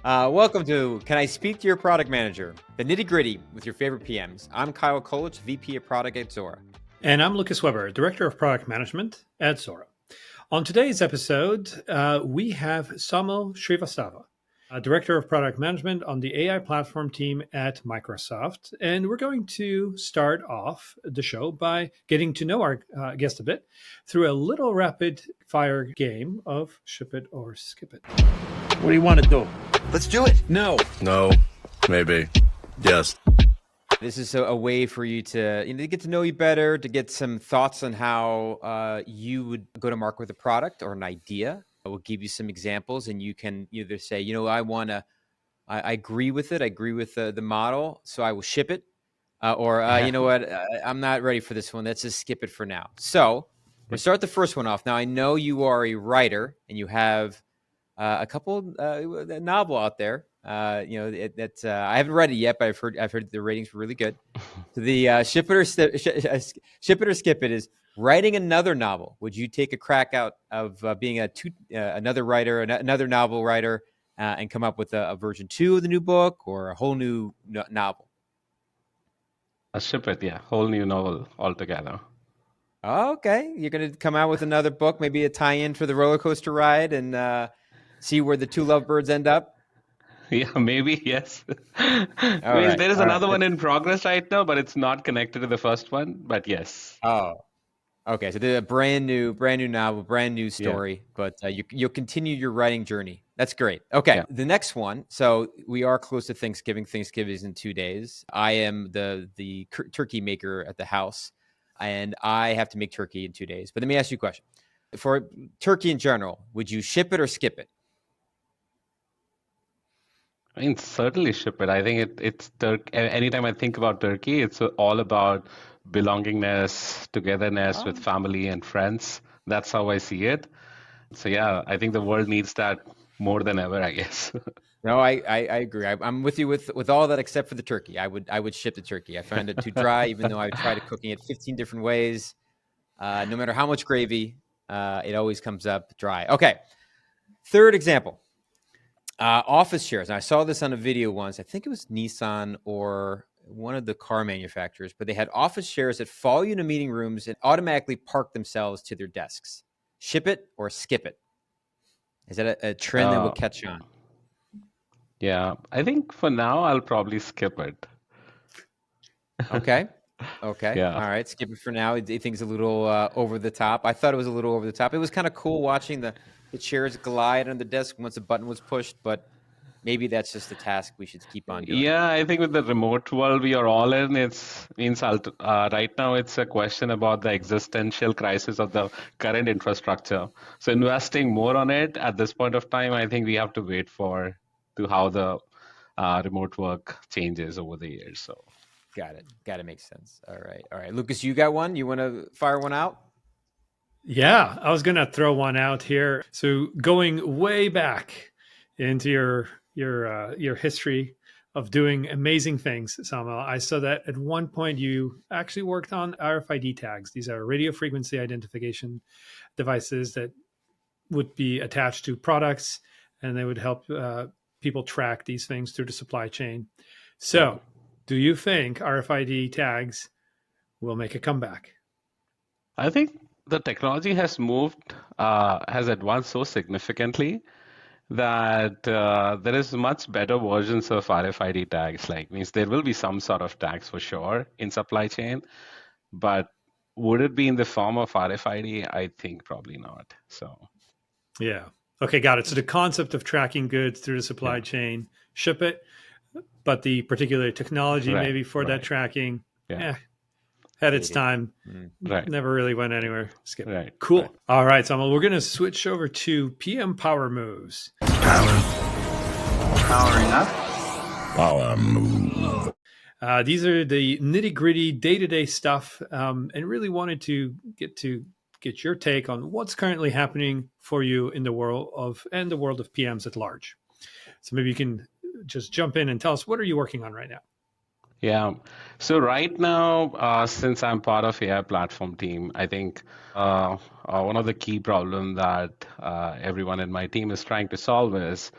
Welcome to Can I Speak to Your Product Manager? The nitty gritty with your favorite PMs. I'm Kyle Kolich, VP of Product at Zora. And I'm Lucas Weber, Director of Product Management at Zora. On today's episode, we have Saumil Shrivastava, Director of Product Management on the AI platform team at Microsoft. And we're going to start off the show by getting to know our guest a bit through a little rapid fire game of Ship It or Skip It. What do you want to do? Let's do it. No. No. Maybe. Yes. This is a way for you to get to know you better, to get some thoughts on how you would go to market with a product or an idea. I will give you some examples, and you can either say, I agree with it. I agree with the model, so I will ship it. Or, you know what, I'm not ready for this one. Let's just skip it for now. So we'll start the first one off. Now, I know you are a writer, and you have a couple novel out there. I haven't read it yet, but I've heard the ratings were really good. So the ship it or skip it is writing another novel. Would you take a crack out of being another writer, another novel writer, and come up with a version 2 of the new book or a whole new novel? A ship it, yeah, whole new novel altogether. Okay, you're going to come out with another book, maybe a tie-in for the roller coaster ride, and see where the two lovebirds end up. Yeah, maybe, yes. There is another one in progress right now, but it's not connected to the first one, but yes. Oh, okay. So they're a brand new novel, brand new story, but you'll continue your writing journey. That's great. Okay, The next one. So we are close to Thanksgiving. Thanksgiving is in 2 days. I am the turkey maker at the house, and I have to make turkey in 2 days. But let me ask you a question. For turkey in general, would you ship it or skip it? I mean, certainly ship it. I think it's anytime I think about turkey, it's all about belongingness, togetherness with family and friends. That's how I see it. So yeah, I think the world needs that more than ever, I guess. No, I agree. I'm with you with all that except for the turkey. I would ship the turkey. I find it too dry, even though I've tried cooking it 15 different ways. No matter how much gravy, it always comes up dry. Okay, third example. Office chairs. And I saw this on a video once. I think it was Nissan or one of the car manufacturers, but they had office chairs that follow you into meeting rooms and automatically park themselves to their desks. Ship it or skip it? Is that a trend that will catch on? Yeah, I think for now I'll probably skip it. Okay. Yeah. All right. Skip it for now. I think it's a little over the top. I thought it was a little over the top. It was kind of cool watching the chairs glide on the desk once the button was pushed, but maybe that's just a task we should keep on doing. Yeah, I think with the remote world we are all in, right now it's a question about the existential crisis of the current infrastructure. So investing more on it at this point of time, I think we have to wait to how the remote work changes over the years. So got it. Makes sense. All right. Lucas, you got one? You want to fire one out? Yeah, I was going to throw one out here. So going way back into your history of doing amazing things, Saumil, I saw that at one point you actually worked on RFID tags. These are radio frequency identification devices that would be attached to products, and they would help people track these things through the supply chain. So do you think RFID tags will make a comeback? I think the technology has advanced so significantly that there is much better versions of RFID tags. Means there will be some sort of tags for sure in supply chain, but would it be in the form of RFID? I think probably not. So, yeah. Okay, got it. So the concept of tracking goods through the supply chain, ship it, but the particular technology maybe for that tracking, had its time, never really went anywhere. Skip it. Cool. Right. All right, Saumil, we're going to switch over to PM Power Moves. Powering up. Power move. These are the nitty gritty day-to-day stuff, and really wanted to get your take on what's currently happening for you in the world of PMs at large. So maybe you can just jump in and tell us, what are you working on right now? Yeah. So right now, since I'm part of AI platform team, I think one of the key problems that everyone in my team is trying to solve is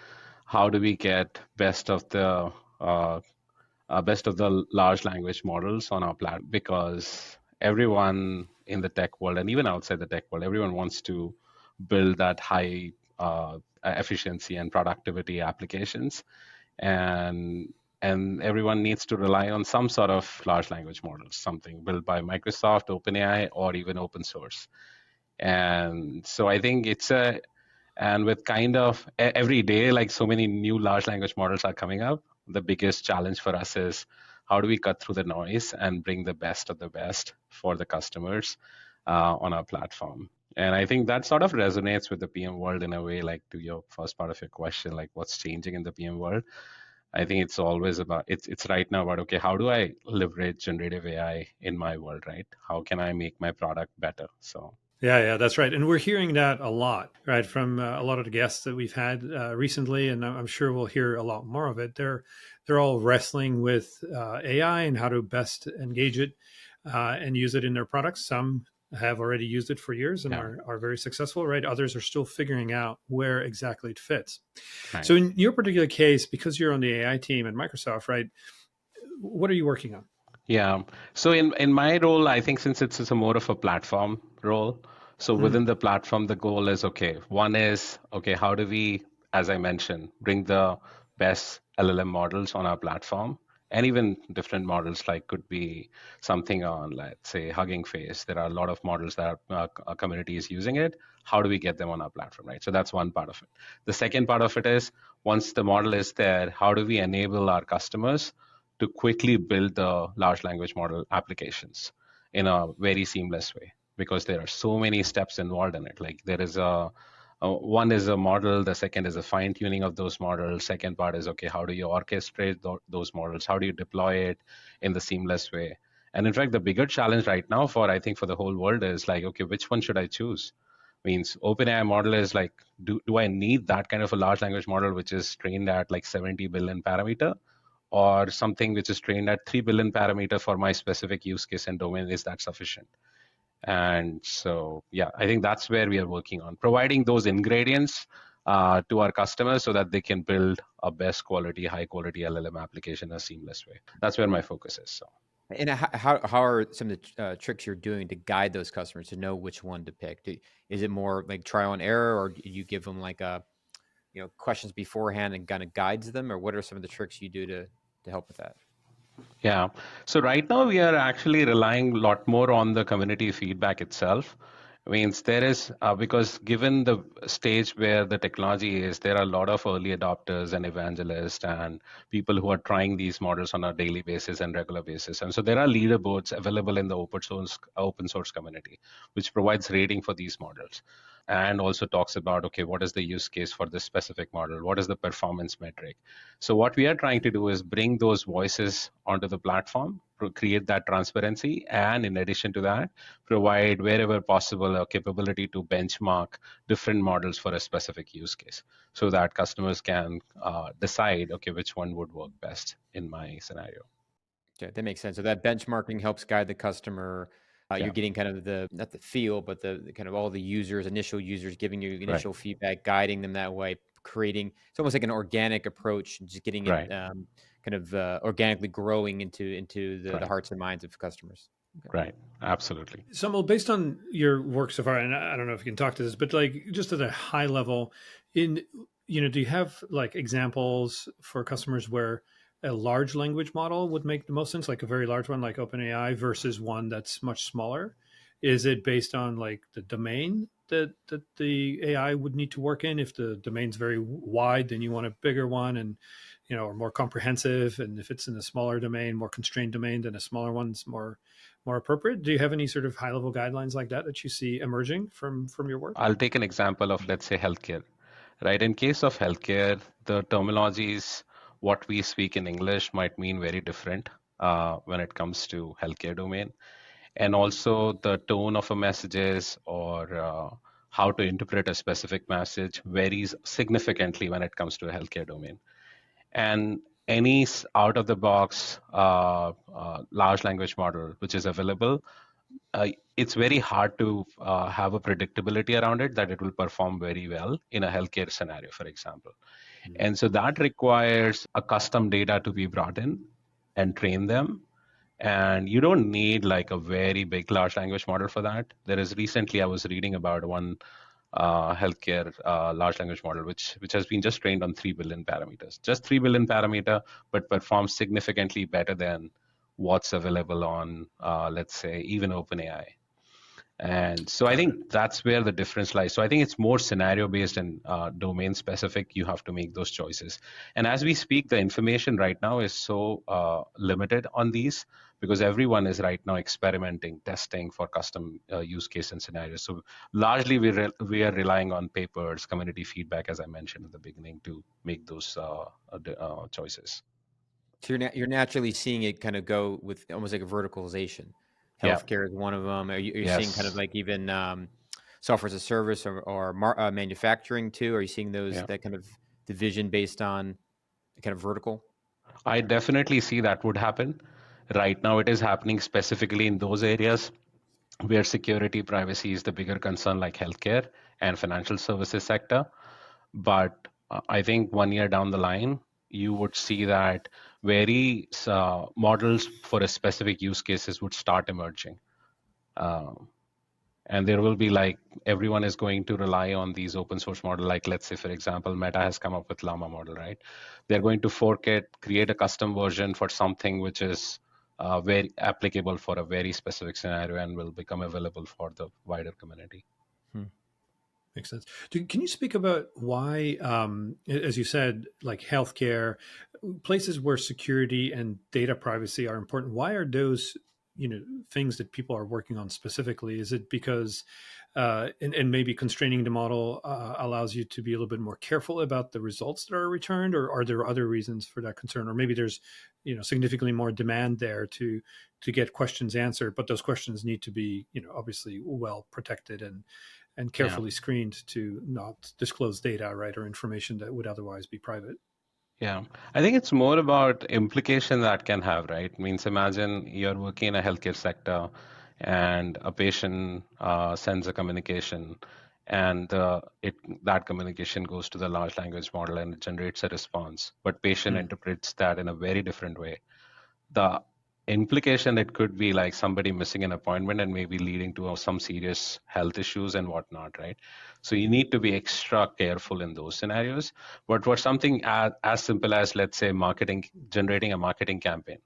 how do we get best of the large language models on our platform, because everyone in the tech world and even outside the tech world, everyone wants to build that high efficiency and productivity applications, and everyone needs to rely on some sort of large language models, something built by Microsoft, OpenAI, or even open source. And so I think and with kind of every day, like so many new large language models are coming up, the biggest challenge for us is how do we cut through the noise and bring the best of the best for the customers on our platform. And I think that sort of resonates with the PM world in a way, like to your first part of your question, like what's changing in the PM world. I think it's always about it's right now about, okay, how do I leverage generative AI in my world, right? How can I make my product better? So Yeah, that's right. And we're hearing that a lot, right, from a lot of the guests that we've had recently, and I'm sure we'll hear a lot more of it. They're all wrestling with AI and how to best engage it and use it in their products. Some have already used it for years and yeah, are very successful, right? Others are still figuring out where exactly it fits. right. So in your particular case, because you're on the AI team at Microsoft, right, what are you working on? Yeah. So in my role, I think since it's a more of a platform role, so within the platform, the goal is, okay, one is, okay, how do we, as I mentioned, bring the best LLM models on our platform, and even different models, like could be something on, let's say, Hugging Face. There are a lot of models that our community is using it. How do we get them on our platform, right? So that's one part of it. The second part of it is, once the model is there, how do we enable our customers to quickly build the large language model applications in a very seamless way, because there are so many steps involved in it. Like there is one is a model, the second is a fine tuning of those models. Second part is, okay, how do you orchestrate those models? How do you deploy it in the seamless way? And in fact, the bigger challenge right now I think for the whole world is like, okay, which one should I choose? Means OpenAI model is like, do I need that kind of a large language model which is trained at like 70 billion parameter, or something which is trained at 3 billion parameter for my specific use case and domain? Is that sufficient? And so, yeah, I think that's where we are working on providing those ingredients to our customers so that they can build a best quality, high quality LLM application in a seamless way. That's where my focus is. So. And how are some of the tricks you're doing to guide those customers to know which one to pick? Is it more like trial and error, or do you give them like questions beforehand and kind of guides them, or what are some of the tricks you do to help with that? Yeah. So right now we are actually relying a lot more on the community feedback itself. Means there is, because given the stage where the technology is, there are a lot of early adopters and evangelists and people who are trying these models on a daily basis and regular basis. And so there are leaderboards available in the open source community, which provides rating for these models, and also talks about, okay, what is the use case for this specific model? What is the performance metric? So what we are trying to do is bring those voices onto the platform, create that transparency, and in addition to that, provide wherever possible a capability to benchmark different models for a specific use case, so that customers can decide, okay, which one would work best in my scenario. Okay, that makes sense. So that benchmarking helps guide the customer. You're getting kind of not the feel, but the kind of all the initial users giving you initial feedback, guiding them that way, creating, it's almost like an organic approach, just getting it kind of organically growing into the hearts and minds of customers. Okay. Right. Absolutely. Saumil, based on your work so far, and I don't know if you can talk to this, but like just at a high level, do you have like examples for customers where a large language model would make the most sense, like a very large one like OpenAI versus one that's much smaller? Is it based on like the domain that the AI would need to work in? If the domain's very wide, then you want a bigger one and, or more comprehensive. And if it's in a smaller domain, more constrained domain, then a smaller one's more appropriate. Do you have any sort of high level guidelines like that you see emerging from your work? I'll take an example of, let's say, healthcare, right? In case of healthcare, the terminologies, what we speak in English might mean very different when it comes to healthcare domain. And also the tone of a messages or how to interpret a specific message varies significantly when it comes to a healthcare domain. And any out of the box large language model which is available, it's very hard to have a predictability around it that it will perform very well in a healthcare scenario, for example. And so that requires a custom data to be brought in and train them. And you don't need like a very big large language model for that. Recently I was reading about one healthcare large language model, which has been just trained on 3 billion parameters, just 3 billion parameter, but performs significantly better than what's available on, let's say, even OpenAI. And so I think that's where the difference lies. So I think it's more scenario based and domain specific. You have to make those choices. And as we speak, the information right now is so limited on these because everyone is right now experimenting, testing for custom use case and scenarios. So largely we are relying on papers, community feedback, as I mentioned at the beginning, to make those choices. So you're naturally seeing it kind of go with almost like a verticalization. Healthcare is one of them. Are you seeing kind of like even software as a service or manufacturing too? Are you seeing that kind of division based on kind of vertical? I definitely see that would happen. Right now, it is happening specifically in those areas where security, privacy is the bigger concern, like healthcare and financial services sector. But I think 1 year down the line, you would see that various models for a specific use cases would start emerging. And there will be like, everyone is going to rely on these open source model. Like, let's say, for example, Meta has come up with Llama model, right? They're going to fork it, create a custom version for something which is very applicable for a very specific scenario and will become available for the wider community. Makes sense. Can you speak about why, as you said, like healthcare, places where security and data privacy are important, why are those, things that people are working on specifically? Is it because, and maybe constraining the model allows you to be a little bit more careful about the results that are returned, or are there other reasons for that concern? Or maybe there's, significantly more demand there to get questions answered, but those questions need to be, obviously well protected and carefully screened to not disclose data, right, or information that would otherwise be private. Yeah, I think it's more about implication that can have, right? Means imagine you're working in a healthcare sector and a patient sends a communication and that communication goes to the large language model and it generates a response, but patient interprets that in a very different way. The implication, it could be like somebody missing an appointment and maybe leading to some serious health issues and whatnot, right? So you need to be extra careful in those scenarios. But for something as simple as, let's say, generating a marketing campaign,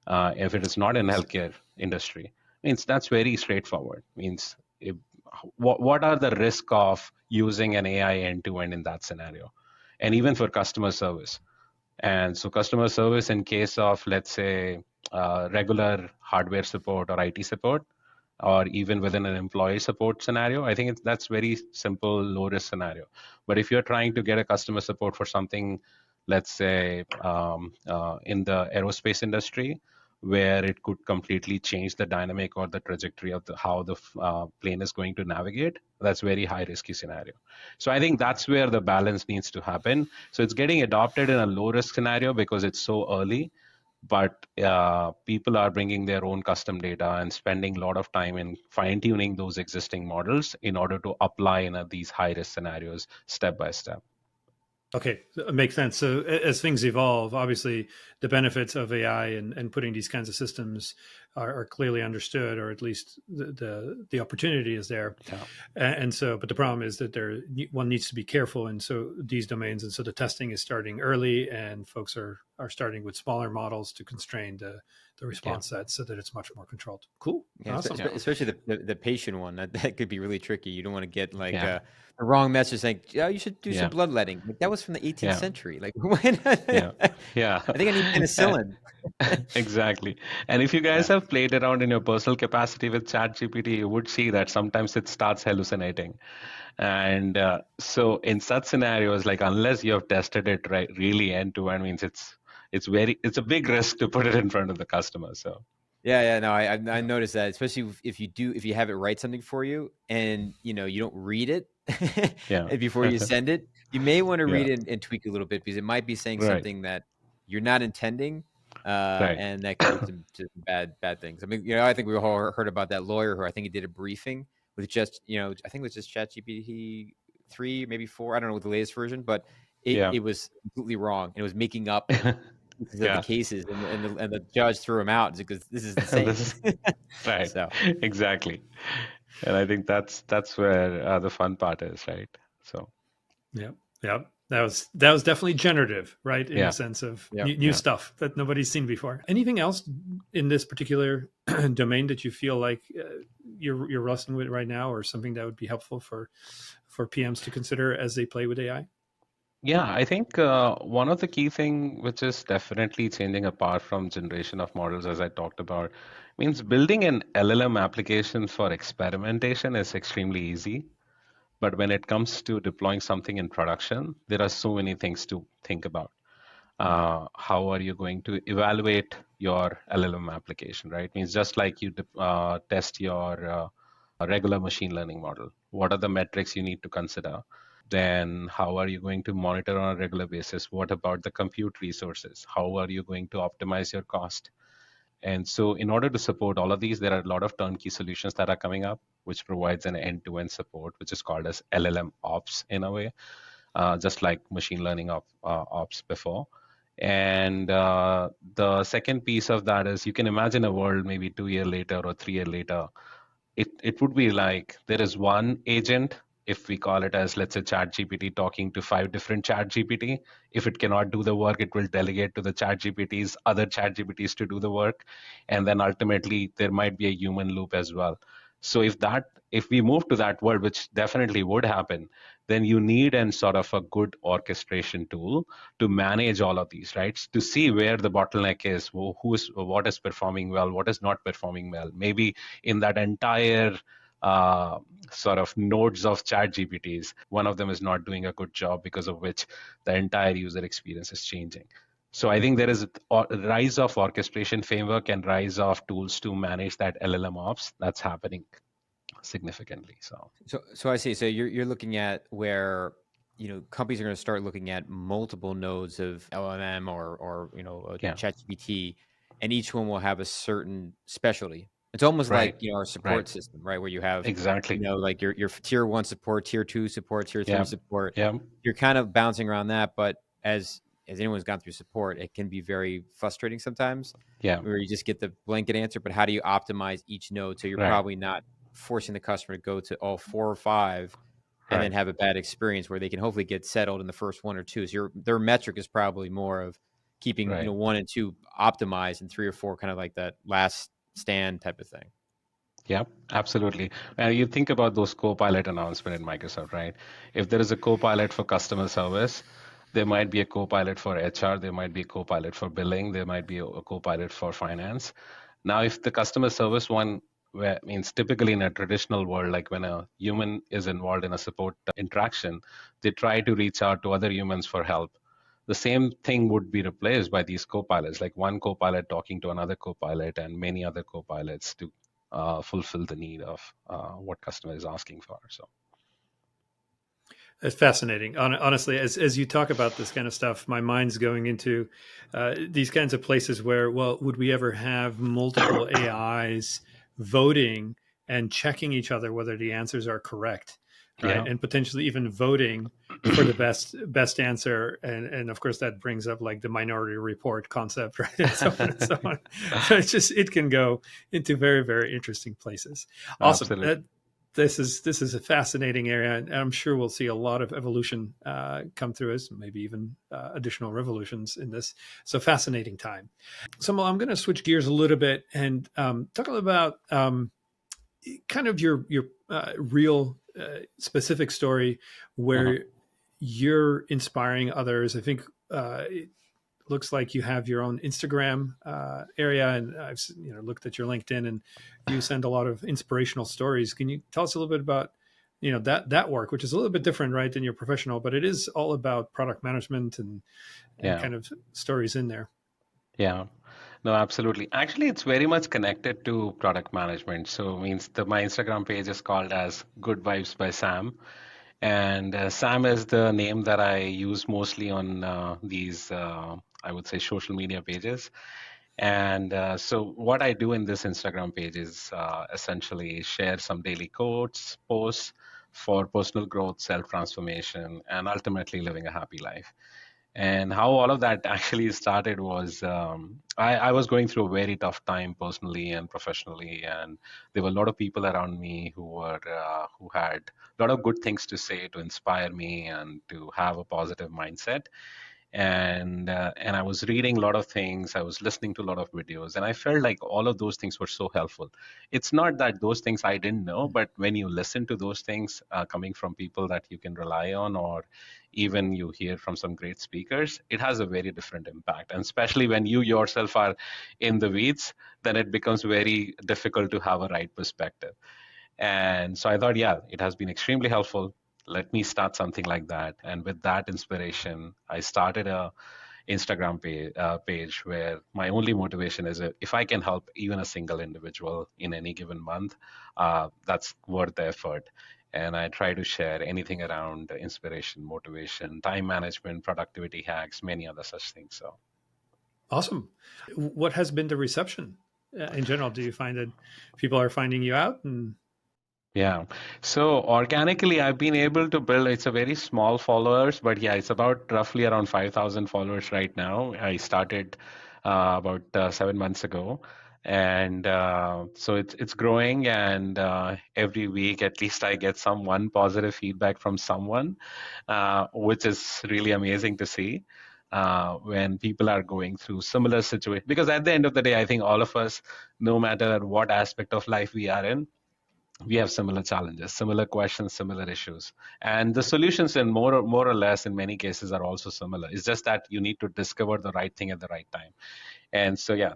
if it is not in healthcare industry, means that's very straightforward. Means what are the risk of using an AI end to end in that scenario, and even for customer service. And so customer service in case of, let's say, regular hardware support or IT support, or even within an employee support scenario, I think that's very simple, low risk scenario. But if you're trying to get a customer support for something, let's say in the aerospace industry, where it could completely change the dynamic or the trajectory of how the plane is going to navigate, that's very high risky scenario. So I think that's where the balance needs to happen. So it's getting adopted in a low risk scenario because it's so early, but people are bringing their own custom data and spending a lot of time in fine tuning those existing models in order to apply in these high risk scenarios step by step. Okay, it makes sense. So as things evolve, obviously the benefits of AI and putting these kinds of systems are clearly understood, or at least the opportunity is there. Yeah. And so, but the problem is that one needs to be careful. And so these domains, and so the testing is starting early, and folks are starting with smaller models to constrain the response set so that it's much more controlled. Cool. Yeah, awesome. especially the patient one. That could be really tricky. You don't want to get like the wrong message saying, "Oh, you should do some bloodletting." Like, that was from the 18th century. Like, when? I think I need penicillin. Exactly. And if you guys have played around in your personal capacity with ChatGPT, you would see that sometimes it starts hallucinating. And so in such scenarios, like, unless you have tested it right, really end to end, means it's a big risk to put it in front of the customer. So no, I noticed that, especially if you have it write something for you and you don't read it before you send it, you may want to read it and tweak a little bit, because it might be saying something that you're not intending, and that could lead to bad things. I mean, I think we all heard about that lawyer who I think he did a briefing with just I think it was just ChatGPT 3, maybe 4. I don't know what the latest version, but Yeah. it was completely wrong. It was making up pieces of the Yeah. cases, and the judge threw him out because this is insane. This right. So Exactly. And I think that's where the fun part is, right? So Yeah, yeah. That was definitely generative, right? In the yeah. sense of yeah, new stuff that nobody's seen before. Anything else in this particular domain that you feel like you're wrestling with right now, or something that would be helpful for PMs to consider as they play with AI? Yeah, I think one of the key thing which is definitely changing apart from generation of models, as I talked about, means building an LLM application for experimentation is extremely easy. But when it comes to deploying something in production, there are so many things to think about. How are you going to evaluate your LLM application, right? Means just like you test your regular machine learning model. What are the metrics you need to consider? Then how are you going to monitor on a regular basis? What about the compute resources? How are you going to optimize your cost? And so in order to support all of these, there are a lot of turnkey solutions that are coming up, which provides an end-to-end support, which is called as LLM ops in a way, just like machine learning ops before. And the second piece of that is you can imagine a world maybe 2 years later or 3 years later. It would be like there is one agent, if we call it as, let's say, chat GPT talking to 5 different chat GPT. If it cannot do the work, it will delegate to the chat GPTs, other chat GPTs to do the work. And then ultimately there might be a human loop as well. So if we move to that world, which definitely would happen, then you need an sort of a good orchestration tool to manage all of these, right? To see where the bottleneck is, what is performing well, what is not performing well. Maybe in that entire sort of nodes of chat GPTs, one of them is not doing a good job, because of which the entire user experience is changing. So I think there is a rise of orchestration framework and rise of tools to manage that LLM ops that's happening significantly. So I see. So you're looking at where companies are going to start looking at multiple nodes of LLM or Yeah. ChatGPT, and each one will have a certain specialty. It's almost Right. like our support system, right? Where you have Exactly. like your tier 1 support, tier 2 support, tier 3 Yeah. support. Yeah. You're kind of bouncing around that, but as anyone's gone through support, it can be very frustrating sometimes. Yeah. Where you just get the blanket answer, but how do you optimize each node so you're Right. probably not forcing the customer to go to all 4 or 5 and then have a bad experience, where they can hopefully get settled in the first 1 or 2. So their metric is probably more of keeping 1 and 2 optimized, and 3 or 4 kind of like that last stand type of thing. Yeah, absolutely. And you think about those co-pilot announcement in Microsoft, right? If there is a co-pilot for customer service, there might be a co-pilot for HR, there might be a co-pilot for billing, there might be a co-pilot for finance. Now, if the customer service one, means typically in a traditional world, like when a human is involved in a support interaction, they try to reach out to other humans for help. The same thing would be replaced by these co-pilots, like one co-pilot talking to another co-pilot and many other co-pilots to fulfill the need of what customer is asking for. So it's fascinating. Honestly, as you talk about this kind of stuff, my mind's going into these kinds of places where, well, would we ever have multiple AIs voting and checking each other whether the answers are correct, right? Yeah. And potentially even voting for the best answer. And of course, that brings up like the Minority Report concept, right? And so on and so on. So it can go into very, very interesting places. Awesome. Absolutely. This is a fascinating area, and I'm sure we'll see a lot of evolution come through us, maybe even additional revolutions in this. So fascinating time. Saumil, I'm going to switch gears a little bit and talk a little about kind of your real specific story where you're inspiring others. I think it looks like you have your own Instagram area, and I've looked at your LinkedIn, and you send a lot of inspirational stories. Can you tell us a little bit about that work, which is a little bit different, right, than your professional, but it is all about product management and kind of stories in there. Yeah. No, absolutely. Actually, it's very much connected to product management. So means my Instagram page is called as Good Vibes by Sam. And Sam is the name that I use mostly on these, I would say, social media pages. And so what I do in this Instagram page is essentially share some daily quotes, posts, for personal growth, self-transformation, and ultimately living a happy life. And how all of that actually started was I was going through a very tough time personally and professionally, and there were a lot of people around me who had a lot of good things to say to inspire me and to have a positive mindset. And I was reading a lot of things, I was listening to a lot of videos, and I felt like all of those things were so helpful. It's not that those things I didn't know, but when you listen to those things coming from people that you can rely on, or even you hear from some great speakers, it has a very different impact. And especially when you yourself are in the weeds, then it becomes very difficult to have a right perspective. And so I thought, yeah, it has been extremely helpful. Let me start something like that. And with that inspiration, I started a Instagram page where my only motivation is if I can help even a single individual in any given month, that's worth the effort. And I try to share anything around inspiration, motivation, time management, productivity hacks, many other such things. So Awesome. What has been the reception in general? Do you find that people are finding you out? And yeah. So organically, I've been able to build, it's a very small followers, but yeah, it's about roughly around 5,000 followers right now. I started about 7 months ago. And so it's growing, and every week at least I get some one positive feedback from someone, which is really amazing to see when people are going through similar situations. Because at the end of the day, I think all of us, no matter what aspect of life we are in, we have similar challenges, similar questions, similar issues, and the solutions in more or less in many cases are also similar. It's just that you need to discover the right thing at the right time. And so yeah,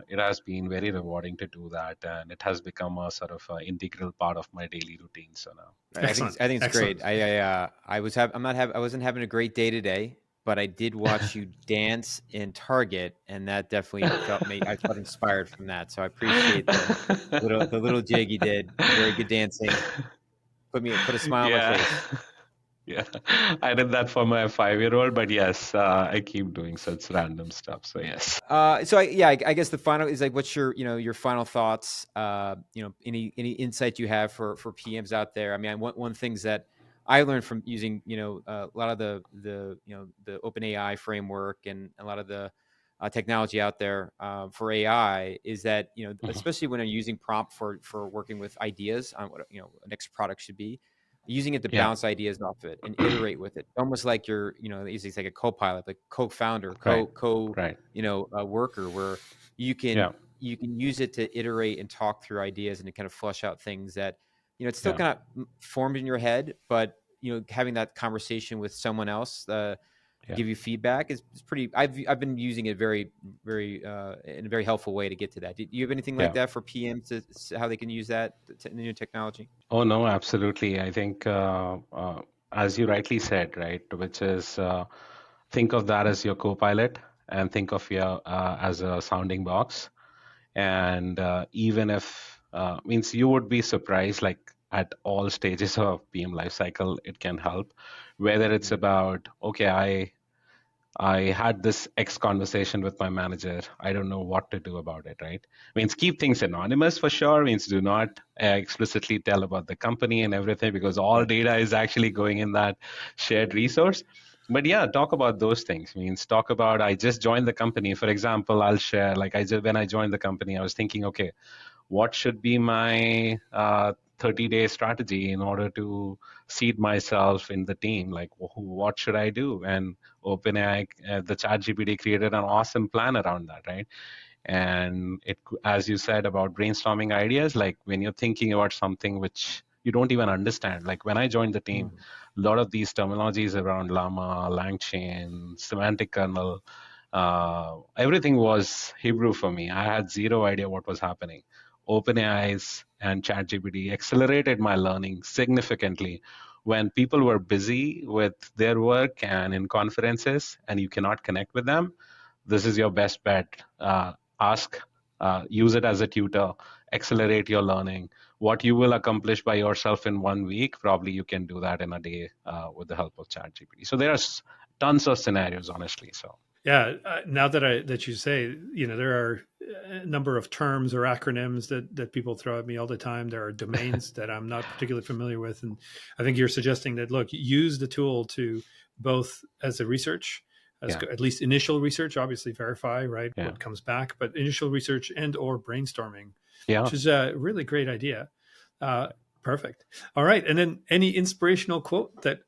it has been very rewarding to do that, and it has become a sort of integral part of my daily routine. So now, excellent. I think it's Excellent. great. I wasn't having a great day today, but I did watch you dance in Target, and that definitely I felt inspired from that. So I appreciate the little jig you did. Very good dancing. Put a smile on my yeah. face. Yeah, I did that for my 5-year-old, but yes, I keep doing such random stuff. So yes. I guess the final is like, what's your your final thoughts? Any insight you have for PMs out there? I mean, one things that I learned from using a lot of the the OpenAI framework and a lot of the technology out there for AI is that especially when I'm using prompt for working with ideas on what a next product should be, using it to Yeah. bounce ideas off it and iterate with it, almost like you're it's like a co-pilot, like co-founder, Right. co Right. worker, where you Yeah. can use it to iterate and talk through ideas and to kind of flush out things that it's still Yeah. kind of formed in your head, but having that conversation with someone else Yeah. give you feedback is pretty. I've been using it very in a very helpful way to get to that. Do you have anything like Yeah. that for PMs to how they can use that new technology? Oh no, absolutely. I think as you rightly said, right, which is think of that as your co-pilot and think of your as a sounding box. And even if means you would be surprised, like at all stages of PM lifecycle, it can help. Whether it's about I had this X conversation with my manager. I don't know what to do about it, right? Means keep things anonymous for sure. Means do not explicitly tell about the company and everything, because all data is actually going in that shared resource. But yeah, talk about those things. Means talk about I just joined the company. For example, I'll share like when I joined the company, I was thinking, okay, what should be my 30-day strategy in order to seed myself in the team? Like, what should I do? And OpenAI, the ChatGPT created an awesome plan around that, right? And it, as you said about brainstorming ideas, like when you're thinking about something which you don't even understand, like when I joined the team, a lot of these terminologies around Llama, LangChain, semantic kernel, everything was Hebrew for me. I had zero idea what was happening. OpenAI's and ChatGPT accelerated my learning significantly when people were busy with their work and in conferences and you cannot connect with them. This is your best bet. Ask, use it as a tutor, accelerate your learning. What you will accomplish by yourself in 1 week, probably you can do that in a day with the help of ChatGPT. So there are tons of scenarios, honestly. So Yeah. Now that you say, there are a number of terms or acronyms that people throw at me all the time. There are domains that I'm not particularly familiar with, and I think you're suggesting that look, use the tool to both as a research, Yeah, at least initial research, obviously verify right yeah, what comes back, but initial research and or brainstorming, yeah. which is a really great idea. Uh, Perfect. All right, and then any inspirational quote that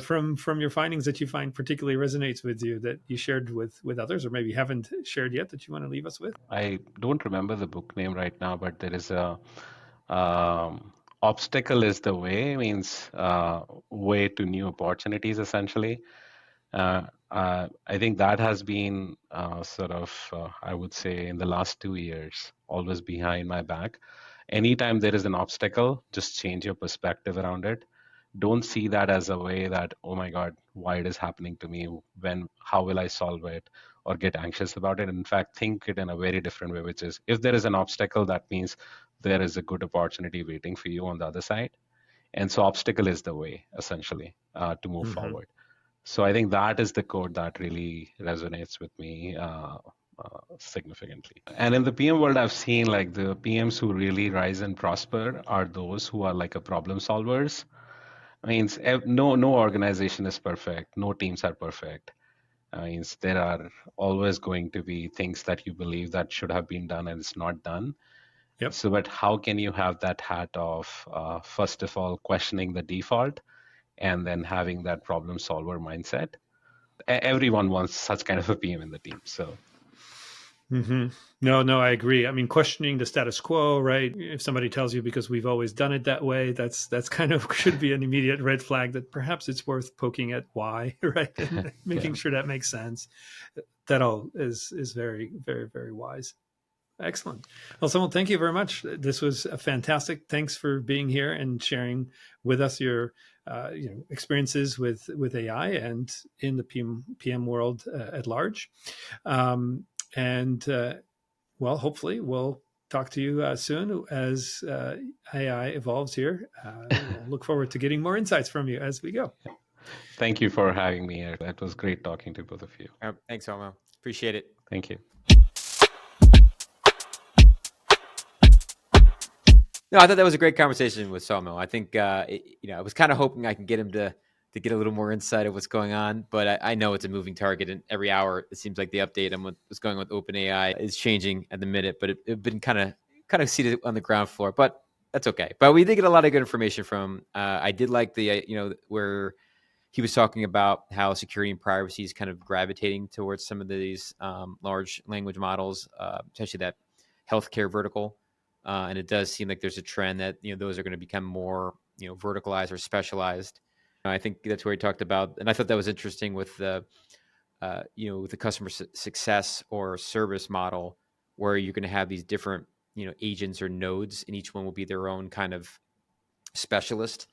from your findings that you find particularly resonates with you that you shared with others, or maybe haven't shared yet, that you want to leave us with? I don't remember the book name right now, but there is a obstacle is the way, means way to new opportunities, essentially. I think that has been I would say, in the last 2 years, always behind my back. Anytime there is an obstacle, just change your perspective around it. Don't see that as a way that, oh my God, why it is happening to me? How will I solve it? Or get anxious about it. In fact, think it in a very different way, which is if there is an obstacle, that means there is a good opportunity waiting for you on the other side. And so, obstacle is the way, essentially, to move Mm-hmm. forward. So I think that is the code that really resonates with me significantly. And in the PM world, I've seen like the PMs who really rise and prosper are those who are like a problem solvers. I mean, no organization is perfect. No teams are perfect. I mean, there are always going to be things that you believe that should have been done and it's not done. Yep. So, but how can you have that hat of, first of all, questioning the default and then having that problem solver mindset? Everyone wants such kind of a PM in the team. So Mm-hmm. No, I agree. I mean, questioning the status quo, right? If somebody tells you because we've always done it that way, that's kind of should be an immediate red flag that perhaps it's worth poking at why, right? And making sure that makes sense. That all is very, very, very wise. Excellent. Well, Saumil, thank you very much. This was fantastic. Thanks for being here and sharing with us your experiences with AI and in the PM world at large. And well, hopefully we'll talk to you soon as AI evolves here. We'll look forward to getting more insights from you as we go. thank you for having me here. It was great talking to both of you. Thanks, Homo. Appreciate it. Thank you. No, I thought that was a great conversation with Saumil. I think I was kind of hoping I can get him to get a little more insight of what's going on, but I know it's a moving target, and every hour it seems like the update on what's going on with OpenAI is changing at the minute. But it's been kind of seated on the ground floor, but that's okay. But we did get a lot of good information from. I did like the where he was talking about how security and privacy is kind of gravitating towards some of these large language models, especially that healthcare vertical. And it does seem like there's a trend that those are going to become more verticalized or specialized. I think that's where he talked about, and I thought that was interesting with the with the customer success or service model, where you're going to have these different agents or nodes, and each one will be their own kind of specialist,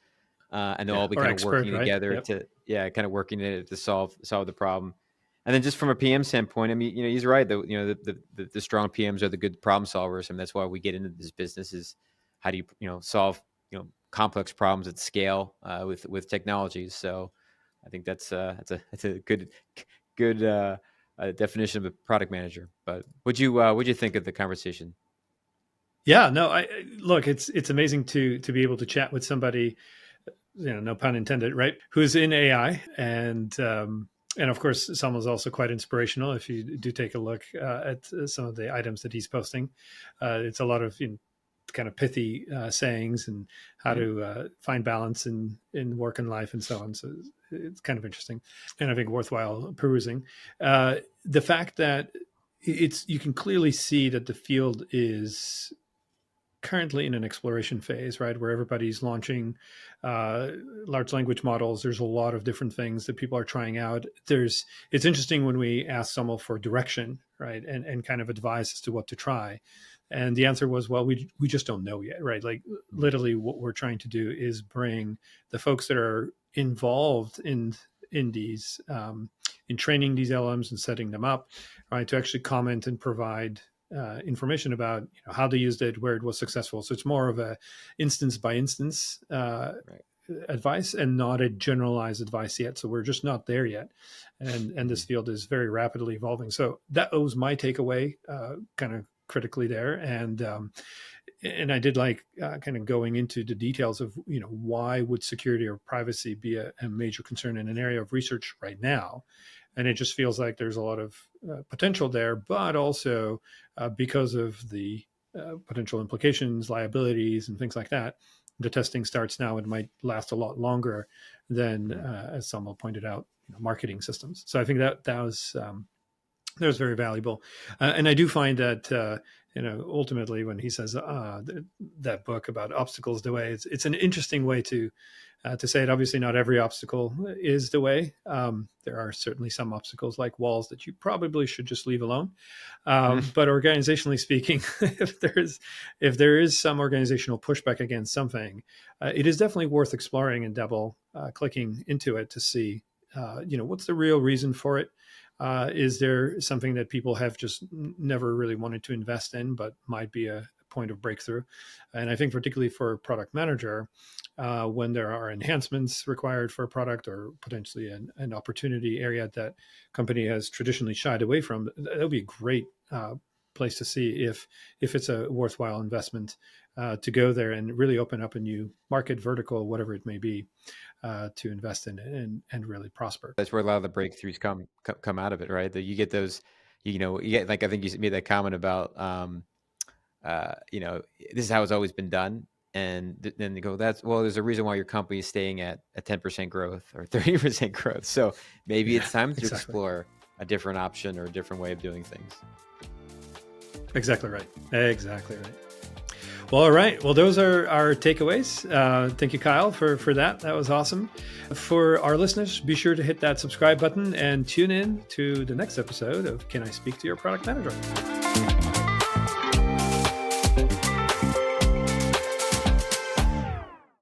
and they'll all be kind of expert, working right? together kind of working to solve the problem. And then just from a PM standpoint, I mean, he's right. The strong PMs are the good problem solvers, and that's why we get into this business. Is how do you solve complex problems at scale with technologies. So I think that's a good definition of a product manager. But what'd you think of the conversation? Yeah, no, look, it's amazing to be able to chat with somebody, no pun intended, right? Who's in AI and of course, Saumil is also quite inspirational. If you do take a look at some of the items that he's posting, it's a lot of kind of pithy sayings and how to find balance in work and life and so on. So it's kind of interesting, and I think worthwhile perusing. The fact that you can clearly see that the field is currently in an exploration phase, right, where everybody's launching large language models. There's a lot of different things that people are trying out. It's interesting when we ask someone for direction, right, and kind of advice as to what to try. And the answer was, well, we just don't know yet, right? Like literally what we're trying to do is bring the folks that are involved in these, in training these LLMs and setting them up, right, to actually comment and provide information about how they used it, where it was successful. So it's more of a instance by instance advice and not a generalized advice yet. So we're just not there yet. And this field is very rapidly evolving. So that was my takeaway, kind of critically there. And I did like kind of going into the details of, why would security or privacy be a major concern in an area of research right now? And it just feels like there's a lot of potential there, but also because of the potential implications, liabilities, and things like that, the testing starts now and might last a lot longer than, as Saumil pointed out, marketing systems. So I think that was very valuable. And I do find that, ultimately when he says that book about obstacles the way, it's an interesting way to say it. Obviously, not every obstacle is the way. There are certainly some obstacles like walls that you probably should just leave alone. But organizationally speaking, if there is some organizational pushback against something, it is definitely worth exploring and double clicking into it to see, what's the real reason for it. Is there something that people have just never really wanted to invest in, but might be a point of breakthrough? And I think particularly for a product manager, when there are enhancements required for a product or potentially an opportunity area that company has traditionally shied away from, that would be a great place to see if it's a worthwhile investment to go there and really open up a new market vertical, whatever it may be, to invest in and really prosper. That's where a lot of the breakthroughs come out of it, right? That you get those, you get, like, I think you made that comment about, this is how it's always been done. And then they go, there's a reason why your company is staying at a 10% growth or 30% growth. So maybe it's time to explore a different option or a different way of doing things. Exactly right. Well, all right. Well, those are our takeaways. Thank you, Kyle, for that. That was awesome. For our listeners, be sure to hit that subscribe button and tune in to the next episode of Can I Speak to Your Product Manager?